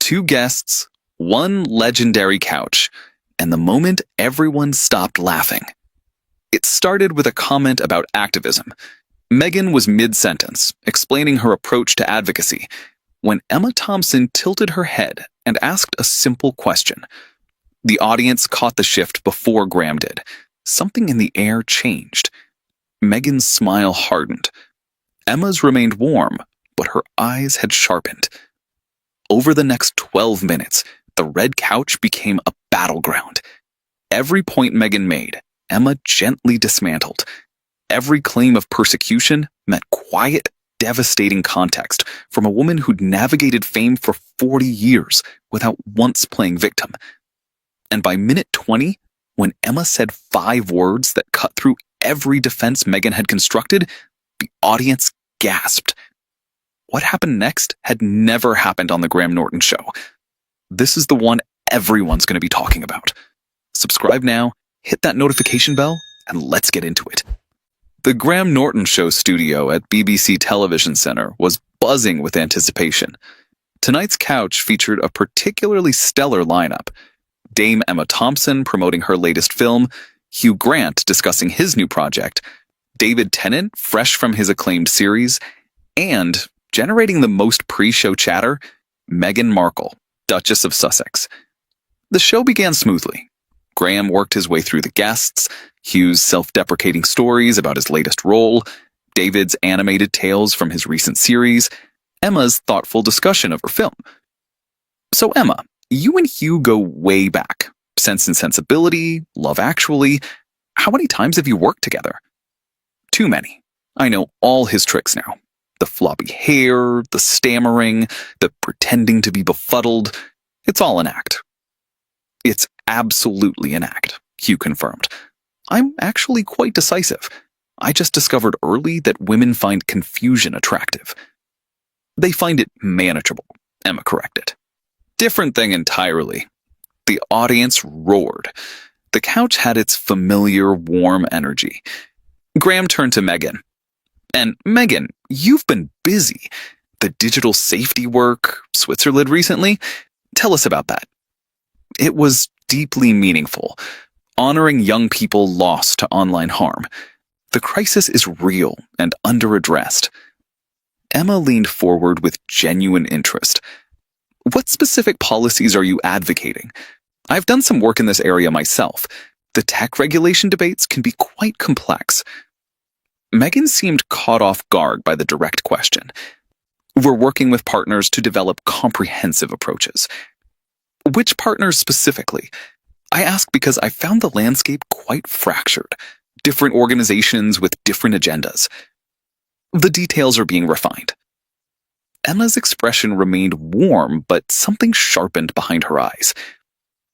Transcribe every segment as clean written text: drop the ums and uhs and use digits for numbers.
Two guests, one legendary couch, and the moment everyone stopped laughing. It started with a comment about activism. Meghan was mid-sentence, explaining her approach to advocacy, when Emma Thompson tilted her head and asked a simple question. The audience caught the shift before Graham did. Something in the air changed. Meghan's smile hardened. Emma's remained warm, but her eyes had sharpened. Over the next 12 minutes, the red couch became a battleground. Every point Meghan made, Emma gently dismantled. Every claim of persecution met quiet, devastating context from a woman who'd navigated fame for 40 years without once playing victim. And by minute 20, when Emma said 5 words that cut through every defense Meghan had constructed, the audience gasped. What happened next had never happened on the Graham Norton show. This is the one everyone's going to be talking about. Subscribe now, hit that notification bell, and let's get into it. The Graham Norton show studio at BBC Television Centre was buzzing with anticipation. Tonight's couch featured a particularly stellar lineup. Dame Emma Thompson promoting her latest film, Hugh Grant discussing his new project, David Tennant fresh from his acclaimed series, and, generating the most pre-show chatter, Meghan Markle, Duchess of Sussex. The show began smoothly. Graham worked his way through the guests, Hugh's self-deprecating stories about his latest role, David's animated tales from his recent series, Emma's thoughtful discussion of her film. So Emma, you and Hugh go way back. Sense and Sensibility, Love Actually. How many times have you worked together? Too many. I know all his tricks now. The floppy hair, the stammering, the pretending to be befuddled. It's all an act. It's absolutely an act, Hugh confirmed. I'm actually quite decisive. I just discovered early that women find confusion attractive. They find it manageable, Emma corrected. Different thing entirely. The audience roared. The couch had its familiar, warm energy. Graham turned to Meghan. And Meghan, you've been busy. The digital safety work, Switzerland recently. Tell us about that. It was deeply meaningful, honoring young people lost to online harm. The crisis is real and under-addressed. Emma leaned forward with genuine interest. What specific policies are you advocating? I've done some work in this area myself. The tech regulation debates can be quite complex. Meghan seemed caught off guard by the direct question. We're working with partners to develop comprehensive approaches. Which partners specifically? I ask because I found the landscape quite fractured. Different organizations with different agendas. The details are being refined. Emma's expression remained warm, but something sharpened behind her eyes.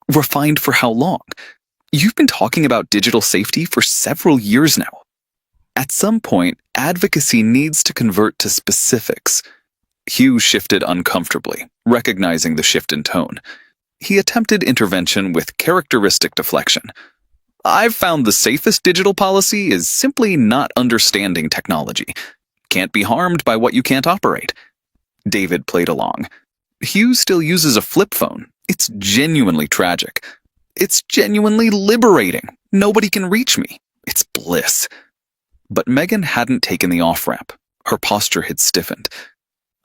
Refined for how long? You've been talking about digital safety for several years now. At some point, advocacy needs to convert to specifics. Hugh shifted uncomfortably, recognizing the shift in tone. He attempted intervention with characteristic deflection. I've found the safest digital policy is simply not understanding technology. Can't be harmed by what you can't operate. David played along. Hugh still uses a flip phone. It's genuinely tragic. It's genuinely liberating. Nobody can reach me. It's bliss. But Meghan hadn't taken the off-ramp. Her posture had stiffened.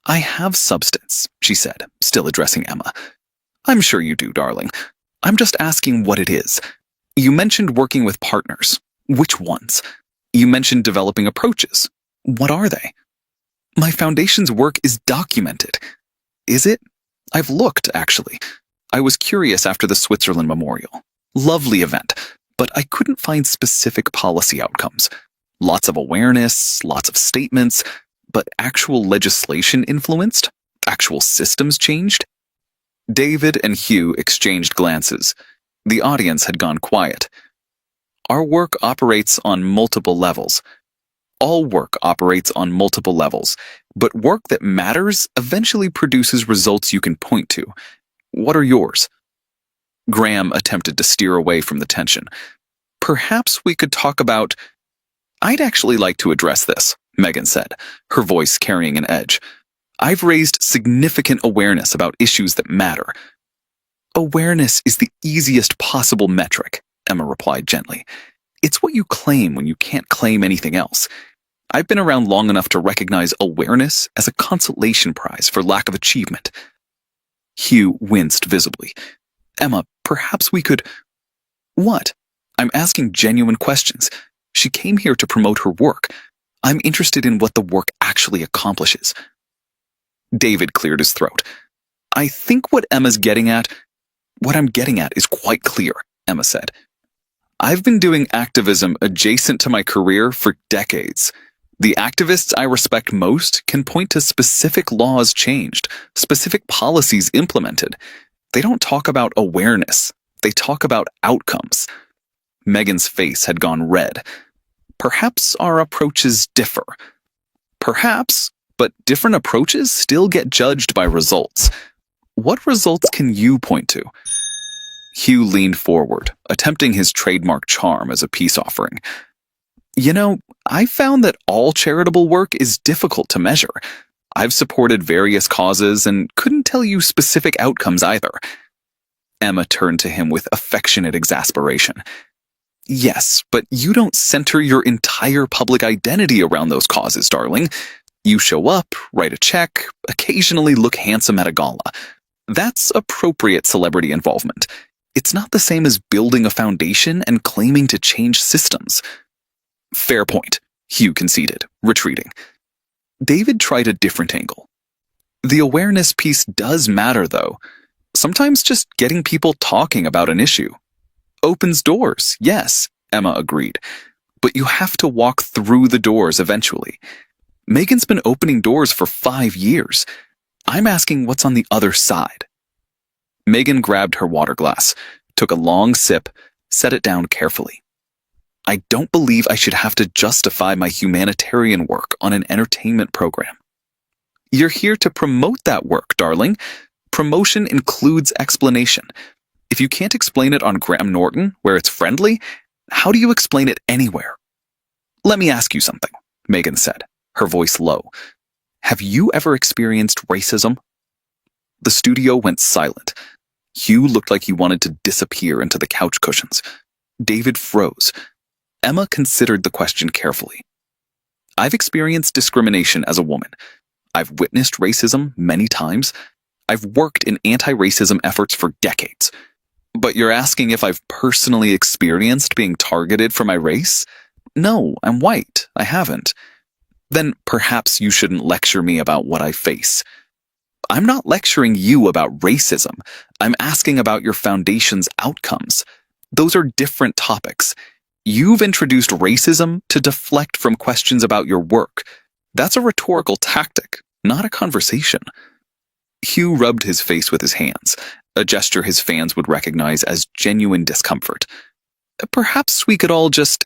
I have substance, she said, still addressing Emma. I'm sure you do, darling. I'm just asking what it is. You mentioned working with partners. Which ones? You mentioned developing approaches. What are they? My foundation's work is documented. Is it? I've looked, actually. I was curious after the Switzerland Memorial. Lovely event, but I couldn't find specific policy outcomes. Lots of awareness, lots of statements, but actual legislation influenced? Actual systems changed? David and Hugh exchanged glances. The audience had gone quiet. Our work operates on multiple levels. All work operates on multiple levels, but work that matters eventually produces results you can point to. What are yours? Graham attempted to steer away from the tension. Perhaps we could talk about... I'd actually like to address this, Meghan said, her voice carrying an edge. I've raised significant awareness about issues that matter. Awareness is the easiest possible metric, Emma replied gently. It's what you claim when you can't claim anything else. I've been around long enough to recognize awareness as a consolation prize for lack of achievement. Hugh winced visibly. Emma, perhaps we could... What? I'm asking genuine questions. She came here to promote her work. I'm interested in what the work actually accomplishes. David cleared his throat. I think what I'm getting at is quite clear, Emma said. I've been doing activism adjacent to my career for decades. The activists I respect most can point to specific laws changed, specific policies implemented. They don't talk about awareness. They talk about outcomes. Meghan's face had gone red. Perhaps our approaches differ. Perhaps, but different approaches still get judged by results. What results can you point to? Hugh leaned forward, attempting his trademark charm as a peace offering. You know, I found that all charitable work is difficult to measure. I've supported various causes and couldn't tell you specific outcomes either. Emma turned to him with affectionate exasperation. Yes, but you don't center your entire public identity around those causes, darling. You show up, write a check, occasionally look handsome at a gala. That's appropriate celebrity involvement. It's not the same as building a foundation and claiming to change systems. Fair point, Hugh conceded, retreating. David tried a different angle. The awareness piece does matter, though. Sometimes just getting people talking about an issue. Opens doors, yes, Emma agreed. But you have to walk through the doors eventually. Meghan's been opening doors for 5 years. I'm asking what's on the other side. Meghan grabbed her water glass, took a long sip, set it down carefully. I don't believe I should have to justify my humanitarian work on an entertainment program. You're here to promote that work, darling. Promotion includes explanation. If you can't explain it on Graham Norton, where it's friendly, how do you explain it anywhere? Let me ask you something, Meghan said, her voice low. Have you ever experienced racism? The studio went silent. Hugh looked like he wanted to disappear into the couch cushions. David froze. Emma considered the question carefully. I've experienced discrimination as a woman. I've witnessed racism many times. I've worked in anti-racism efforts for decades. But you're asking if I've personally experienced being targeted for my race? No, I'm white. I haven't. Then perhaps you shouldn't lecture me about what I face. I'm not lecturing you about racism. I'm asking about your foundation's outcomes. Those are different topics. You've introduced racism to deflect from questions about your work. That's a rhetorical tactic, not a conversation. Hugh rubbed his face with his hands, a gesture his fans would recognize as genuine discomfort. Perhaps we could all just...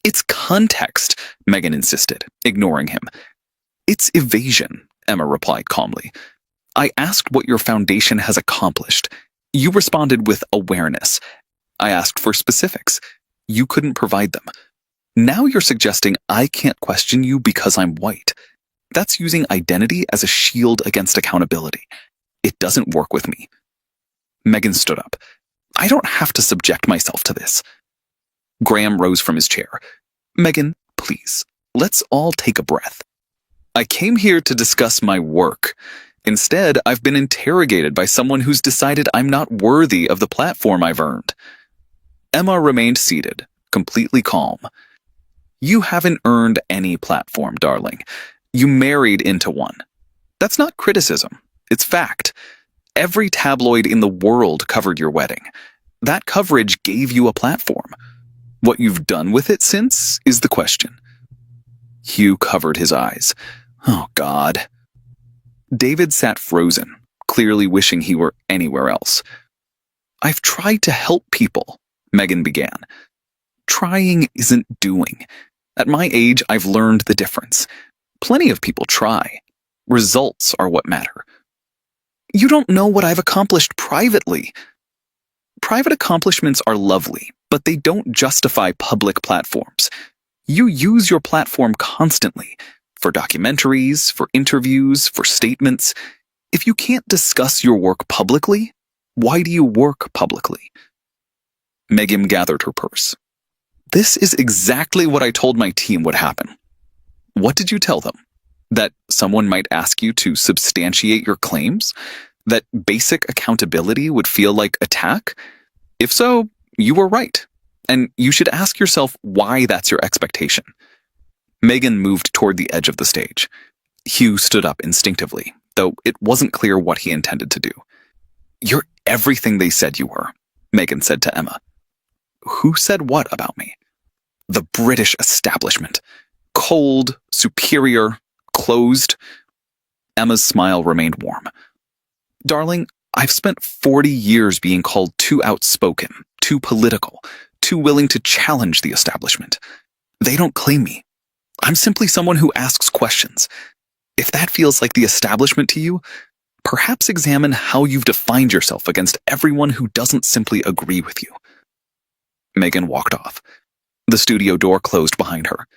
It's context, Meghan insisted, ignoring him. It's evasion, Emma replied calmly. I asked what your foundation has accomplished. You responded with awareness. I asked for specifics. You couldn't provide them. Now you're suggesting I can't question you because I'm white. That's using identity as a shield against accountability. It doesn't work with me. Meghan stood up. I don't have to subject myself to this. Graham rose from his chair. Meghan, please, let's all take a breath. I came here to discuss my work. Instead, I've been interrogated by someone who's decided I'm not worthy of the platform I've earned. Emma remained seated, completely calm. You haven't earned any platform, darling. You married into one. That's not criticism. It's fact. Every tabloid in the world covered your wedding. That coverage gave you a platform. What you've done with it since is the question. Hugh covered his eyes. Oh, God. David sat frozen, clearly wishing he were anywhere else. I've tried to help people, Meghan began. Trying isn't doing. At my age, I've learned the difference. Plenty of people try. Results are what matter. You don't know what I've accomplished privately. Private accomplishments are lovely, but they don't justify public platforms. You use your platform constantly. for documentaries, for interviews, for statements. If you can't discuss your work publicly, why do you work publicly? Meghan gathered her purse. This is exactly what I told my team would happen. What did you tell them? That someone might ask you to substantiate your claims? That basic accountability would feel like attack? If so, you were right. And you should ask yourself why that's your expectation. Meghan moved toward the edge of the stage. Hugh stood up instinctively, though it wasn't clear what he intended to do. You're everything they said you were, Meghan said to Emma. Who said what about me? The British establishment. Cold, superior, closed. Emma's smile remained warm. Darling, I've spent 40 years being called too outspoken, too political, too willing to challenge the establishment. They don't claim me. I'm simply someone who asks questions. If that feels like the establishment to you, perhaps examine how you've defined yourself against everyone who doesn't simply agree with you. Meghan walked off. The studio door closed behind her.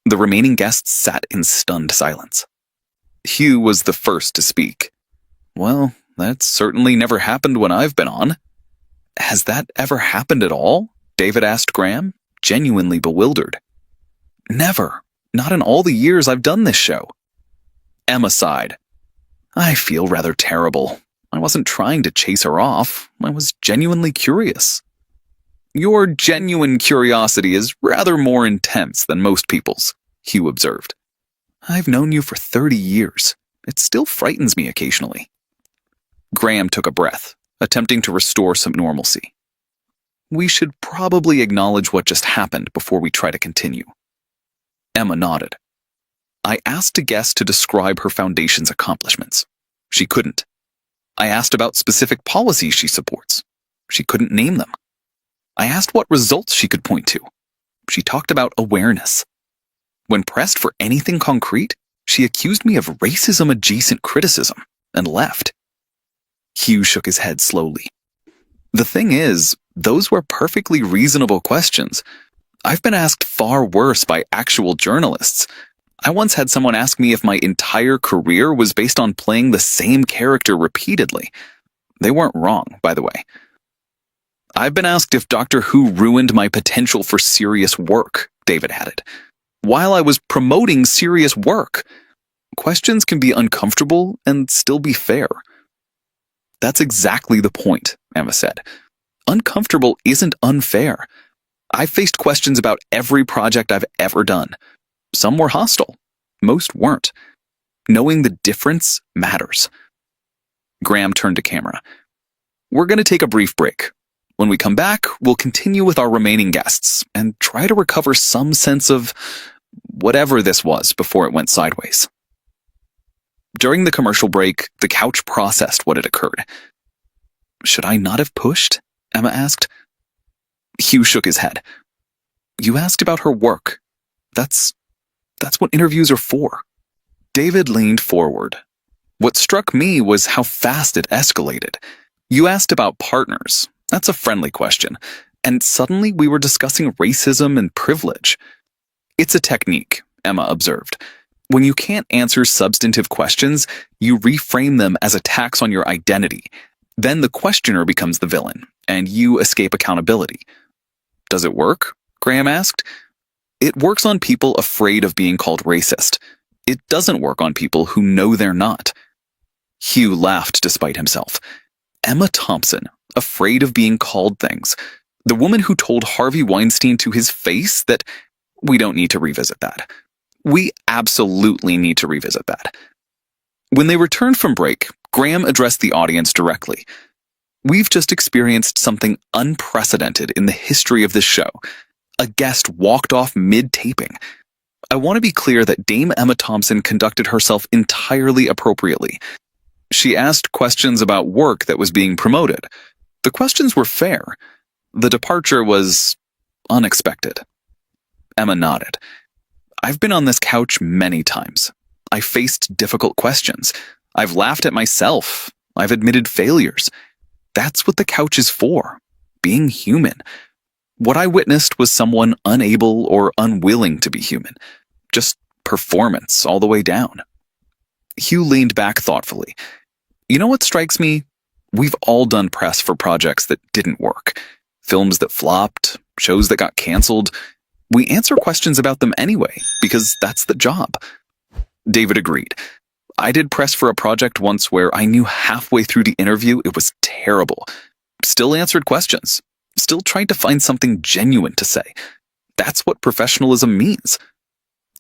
The remaining guests sat in stunned silence. Hugh was the first to speak. Well, that's certainly never happened when I've been on. Has that ever happened at all? David asked Graham, genuinely bewildered. Never. Not in all the years I've done this show. Emma sighed. I feel rather terrible. I wasn't trying to chase her off. I was genuinely curious. Your genuine curiosity is rather more intense than most people's, Hugh observed. I've known you for 30 years. It still frightens me occasionally. Graham took a breath, attempting to restore some normalcy. We should probably acknowledge what just happened before we try to continue. Emma nodded. I asked a guest to describe her foundation's accomplishments. She couldn't. I asked about specific policies she supports. She couldn't name them. I asked what results she could point to. She talked about awareness. When pressed for anything concrete, she accused me of racism-adjacent criticism and left. Hugh shook his head slowly. The thing is, those were perfectly reasonable questions. I've been asked far worse by actual journalists. I once had someone ask me if my entire career was based on playing the same character repeatedly. They weren't wrong, by the way. I've been asked if Doctor Who ruined my potential for serious work, David added, while I was promoting serious work. Questions can be uncomfortable and still be fair. That's exactly the point, Emma said. Uncomfortable isn't unfair. I've faced questions about every project I've ever done. Some were hostile. Most weren't. Knowing the difference matters. Graham turned to camera. We're going to take a brief break. When we come back, we'll continue with our remaining guests and try to recover some sense of whatever this was before it went sideways. During the commercial break, the couch processed what had occurred. Should I not have pushed? Emma asked. Hugh shook his head. You asked about her work. That's what interviews are for. David leaned forward. What struck me was how fast it escalated. You asked about partners. That's a friendly question. And suddenly we were discussing racism and privilege. It's a technique, Emma observed. When you can't answer substantive questions, you reframe them as attacks on your identity. Then the questioner becomes the villain, and you escape accountability. Does it work? Graham asked. It works on people afraid of being called racist. It doesn't work on people who know they're not. Hugh laughed despite himself. Emma Thompson, afraid of being called things. The woman who told Harvey Weinstein to his face that we don't need to revisit that. We absolutely need to revisit that. When they returned from break, Graham addressed the audience directly. We've just experienced something unprecedented in the history of this show. A guest walked off mid-taping. I want to be clear that Dame Emma Thompson conducted herself entirely appropriately. She asked questions about work that was being promoted. The questions were fair. The departure was unexpected. Emma nodded. I've been on this couch many times. I faced difficult questions. I've laughed at myself. I've admitted failures. That's what the couch is for. Being human. What I witnessed was someone unable or unwilling to be human. Just performance all the way down. Hugh leaned back thoughtfully. You know what strikes me? We've all done press for projects that didn't work. Films that flopped, shows that got canceled. We answer questions about them anyway, because that's the job. David agreed. I did press for a project once where I knew halfway through the interview it was terrible. Still answered questions. Still tried to find something genuine to say. That's what professionalism means.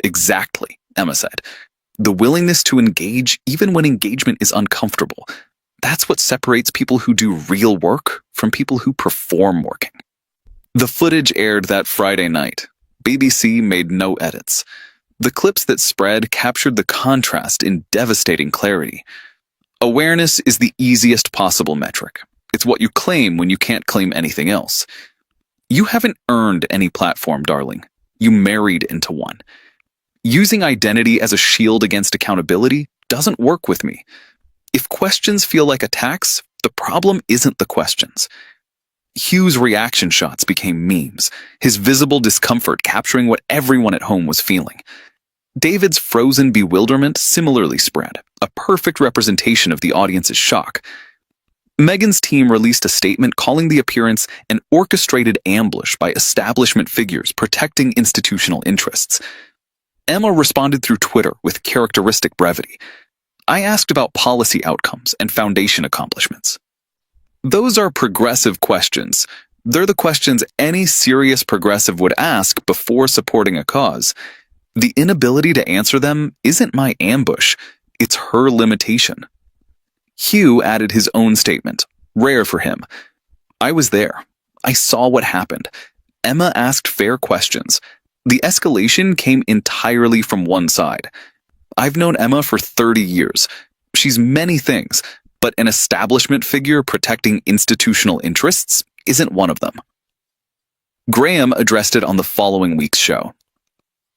Exactly, Emma said. The willingness to engage even when engagement is uncomfortable. That's what separates people who do real work from people who perform working. The footage aired that Friday night. BBC made no edits. The clips that spread captured the contrast in devastating clarity. Awareness is the easiest possible metric. It's what you claim when you can't claim anything else. You haven't earned any platform, darling. You married into one. Using identity as a shield against accountability doesn't work with me. If questions feel like attacks, the problem isn't the questions. Hugh's reaction shots became memes, his visible discomfort capturing what everyone at home was feeling. David's frozen bewilderment similarly spread, a perfect representation of the audience's shock. Meghan's team released a statement calling the appearance an orchestrated ambush by establishment figures protecting institutional interests. Emma responded through Twitter with characteristic brevity. I asked about policy outcomes and foundation accomplishments. Those are progressive questions. They're the questions any serious progressive would ask before supporting a cause. The inability to answer them isn't my ambush, it's her limitation. Hugh added his own statement, rare for him. I was there. I saw what happened. Emma asked fair questions. The escalation came entirely from one side. I've known Emma for 30 years. She's many things, but an establishment figure protecting institutional interests isn't one of them. Graham addressed it on the following week's show.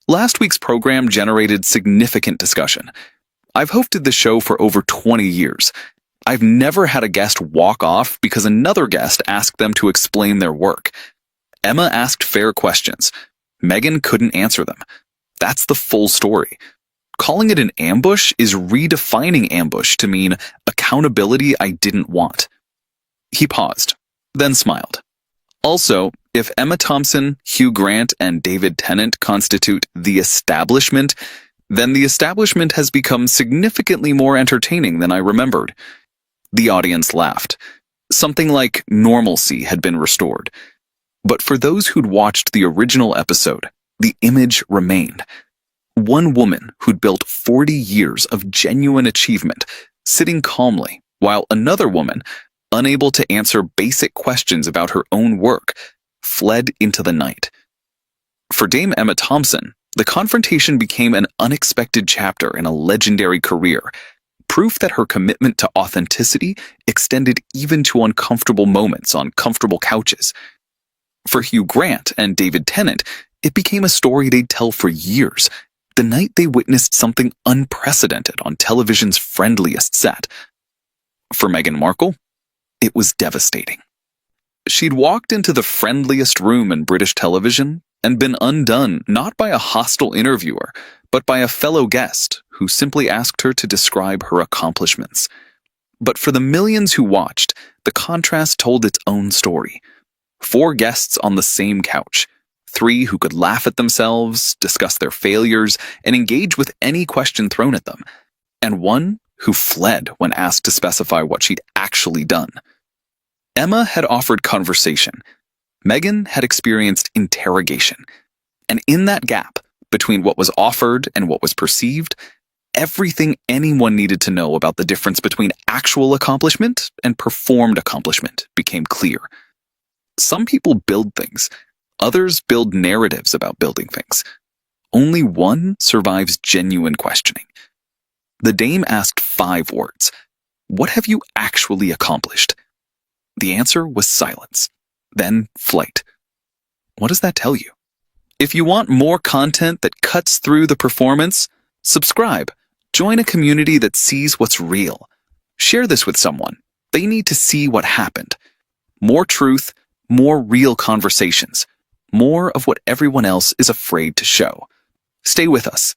Last week's program generated significant discussion. I've hosted the show for over 20 years. I've never had a guest walk off because another guest asked them to explain their work. Emma asked fair questions. Meghan couldn't answer them. That's the full story. Calling it an ambush is redefining ambush to mean accountability I didn't want. He paused, then smiled. Also, if Emma Thompson, Hugh Grant, and David Tennant constitute the establishment, then the establishment has become significantly more entertaining than I remembered. The audience laughed. Something like normalcy had been restored. But for those who'd watched the original episode, the image remained. One woman who'd built 40 years of genuine achievement, sitting calmly, while another woman, unable to answer basic questions about her own work, fled into the night. For Dame Emma Thompson, the confrontation became an unexpected chapter in a legendary career, proof that her commitment to authenticity extended even to uncomfortable moments on comfortable couches. For Hugh Grant and David Tennant, it became a story they'd tell for years, the night they witnessed something unprecedented on television's friendliest set. For Meghan Markle, it was devastating. She'd walked into the friendliest room in British television and been undone not by a hostile interviewer, but by a fellow guest who simply asked her to describe her accomplishments. But for the millions who watched, the contrast told its own story. 4 guests on the same couch, 3 who could laugh at themselves, discuss their failures, and engage with any question thrown at them, and 1 who fled when asked to specify what she'd actually done. Emma had offered conversation. Meghan had experienced interrogation. And in that gap, between what was offered and what was perceived, everything anyone needed to know about the difference between actual accomplishment and performed accomplishment became clear. Some people build things. Others build narratives about building things. Only one survives genuine questioning. The dame asked 5 words. What have you actually accomplished? The answer was silence. Then flight. What does that tell you? If you want more content that cuts through the performance, subscribe. Join a community that sees what's real. Share this with someone. They need to see what happened. More truth, more real conversations, more of what everyone else is afraid to show. Stay with us.